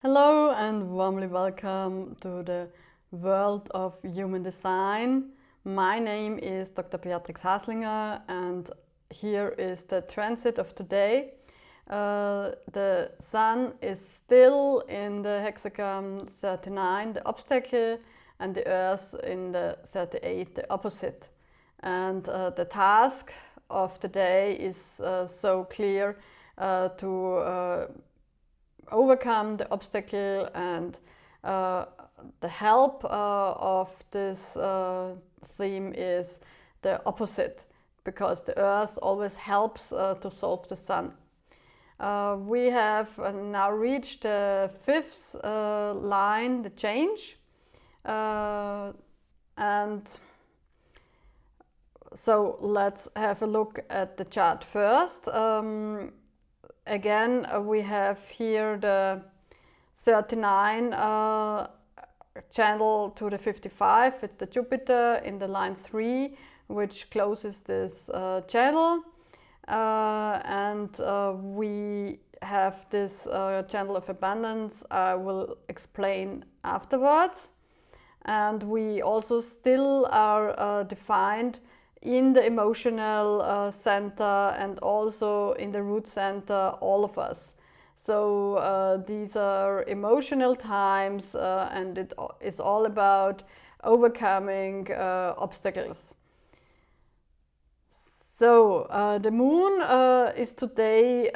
Hello and warmly welcome to the world of human design. My name is Dr. Beatrix Haslinger and here is the transit of today. The Sun is still in the hexagram 39, the obstacle, and the Earth in the 38, the opposite. And the task of the day is so clear to overcome the obstacle, and the help of this theme is the opposite, because the Earth always helps to solve the Sun. We have now reached the fifth line, the change, and so let's have a look at the chart first. Again, we have here the 39 channel to the 55. It's the Jupiter in the line 3, which closes this channel. And we have this channel of abundance I will explain afterwards. And we also still are defined in the emotional center and also in the root center, all of us. So these are emotional times and it is all about overcoming obstacles. So the moon is today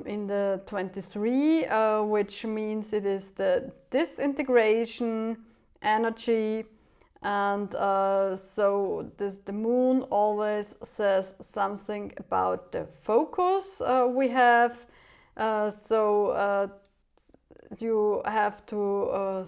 in the 23, which means it is the disintegration energy. And so the moon always says something about the focus we have. So you have to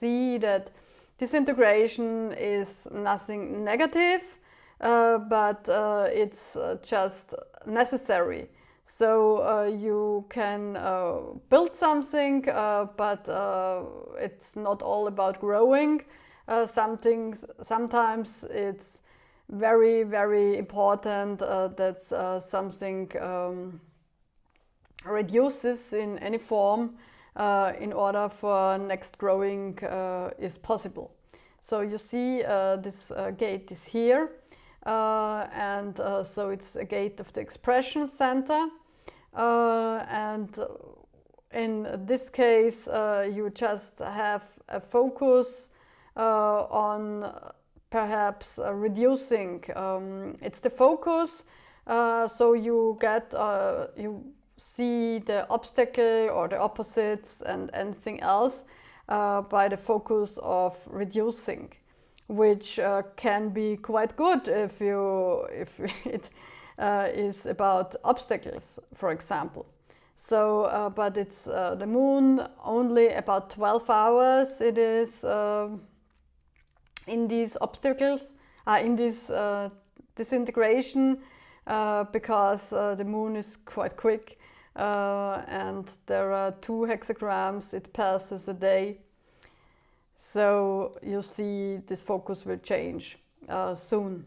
see that disintegration is nothing negative, but it's just necessary. So you can build something, but it's not all about growing. Sometimes it's very, very important that something reduces in any form in order for next growing is possible. So you see this gate is here, and so it's a gate of the expression center, and in this case you just have a focus on perhaps reducing. It's the focus, so you get you see the obstacle or the opposites and anything else by the focus of reducing, which can be quite good if it is about obstacles, for example. So, but it's the moon only about 12 hours. It is in these obstacles, in this disintegration, because the moon is quite quick and there are 2 hexagrams it passes a day. So you see this focus will change soon.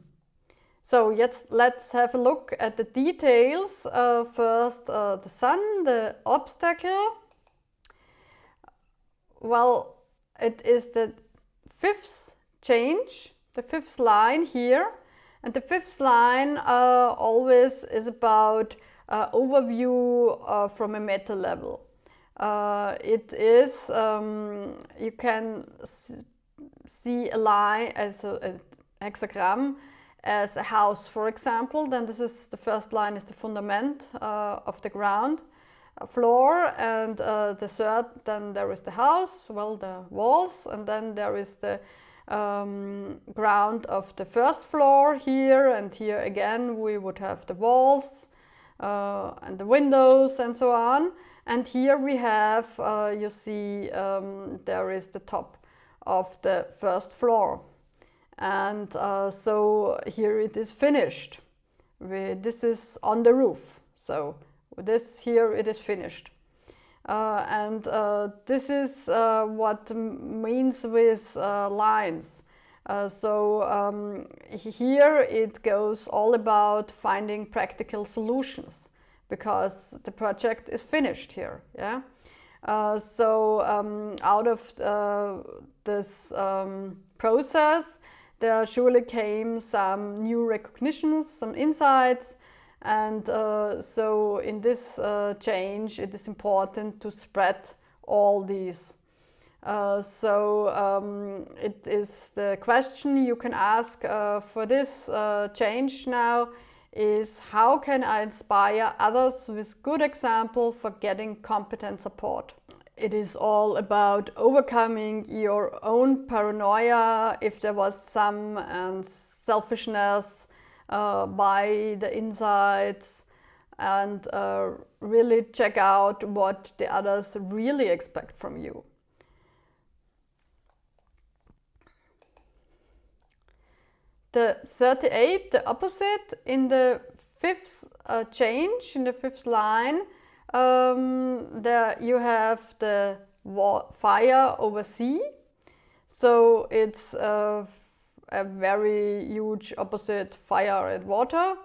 So let's have a look at the details. First, the Sun, the obstacle. Well, it is the 5th change, the 5th line here, and the 5th line always is about overview from a meta level. It is, you can see a line as a hexagram as a house, for example. Then this is the first line is the fundament of the ground floor, and the third, then there is the house, well, the walls, and then there is the ground of the first floor here, and here again we would have the walls and the windows and so on. And here we have, you see, there is the top of the first floor, and so here it is finished. This is on the roof, so this here it is finished. And this is what means with lines. So here it goes all about finding practical solutions, because the project is finished here. Yeah. Out of this process, there surely came some new recognitions, some insights, and so in this change it is important to spread all these. It is the question you can ask for this change now is, how can I inspire others with good example for getting competent support? It is all about overcoming your own paranoia, if there was some, and selfishness by the insights, and really check out what the others really expect from you. The 38, the opposite, in the fifth change, in the fifth line, there you have the fire over sea. So it's a very huge opposite, fire and water.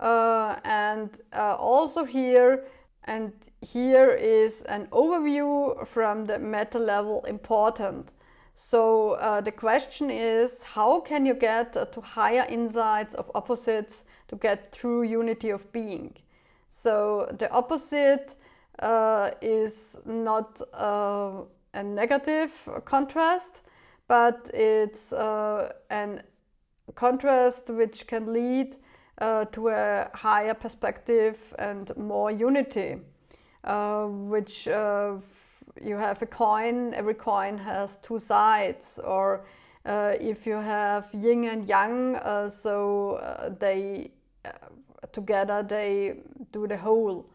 Also here, and here is an overview from the meta level important. So the question is, how can you get to higher insights of opposites to get true unity of being? So the opposite is not a negative contrast, but it's an contrast which can lead to a higher perspective and more unity, which you have a coin, every coin has two sides, or if you have yin and yang, they together they do the whole,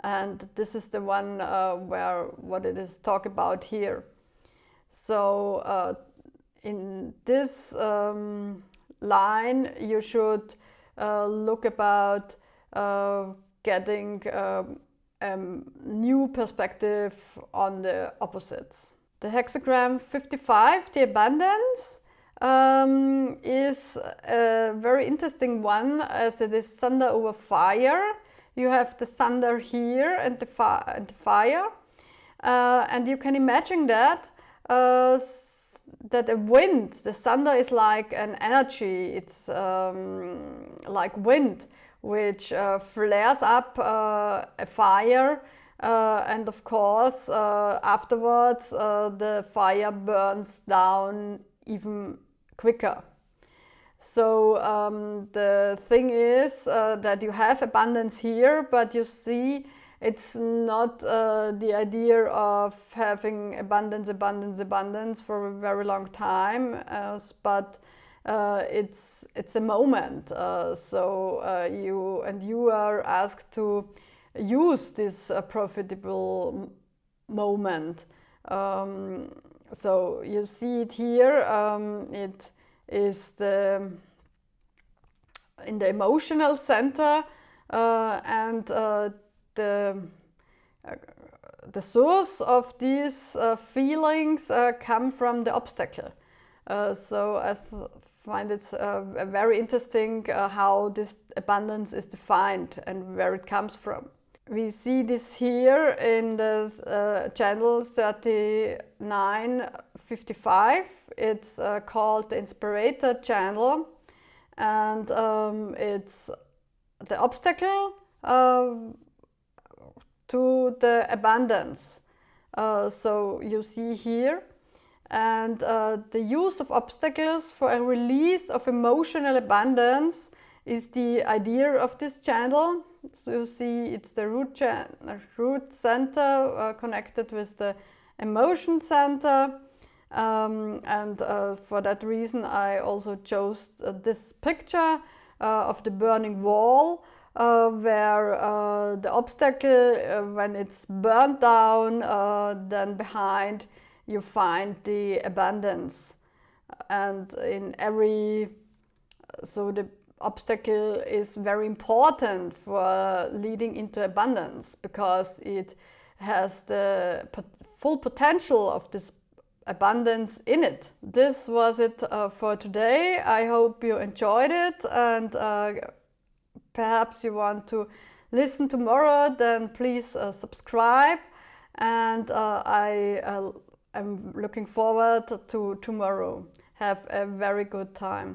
and this is the one where what it is talk about here. So in this line you should look about getting new perspective on the opposites. The hexagram 55, the abundance, is a very interesting one, as it is thunder over fire. You have the thunder here and the fire, and you can imagine that that a wind, the thunder is like an energy, it's like wind, which flares up a fire, and of course afterwards the fire burns down even quicker. So the thing is that you have abundance here, but you see it's not the idea of having abundance for a very long time, but it's a moment. You are asked to use this profitable moment. So you see it here. It is in the emotional center, and the source of these feelings come from the obstacle. So I find it very interesting how this abundance is defined and where it comes from. We see this here in the channel 3955. It's called the Inspirator channel, and it's the obstacle to the abundance. So you see here, and the use of obstacles for a release of emotional abundance is the idea of this channel. So you see it's the root center connected with the emotion center, and for that reason I also chose this picture of the burning wall, where the obstacle, when it's burnt down, then behind you find the abundance. And in every, so the obstacle is very important for leading into abundance, because it has the full potential of this abundance in it. This was it for today. I hope you enjoyed it, and perhaps you want to listen tomorrow, then please subscribe, and I am looking forward to tomorrow. Have a very good time.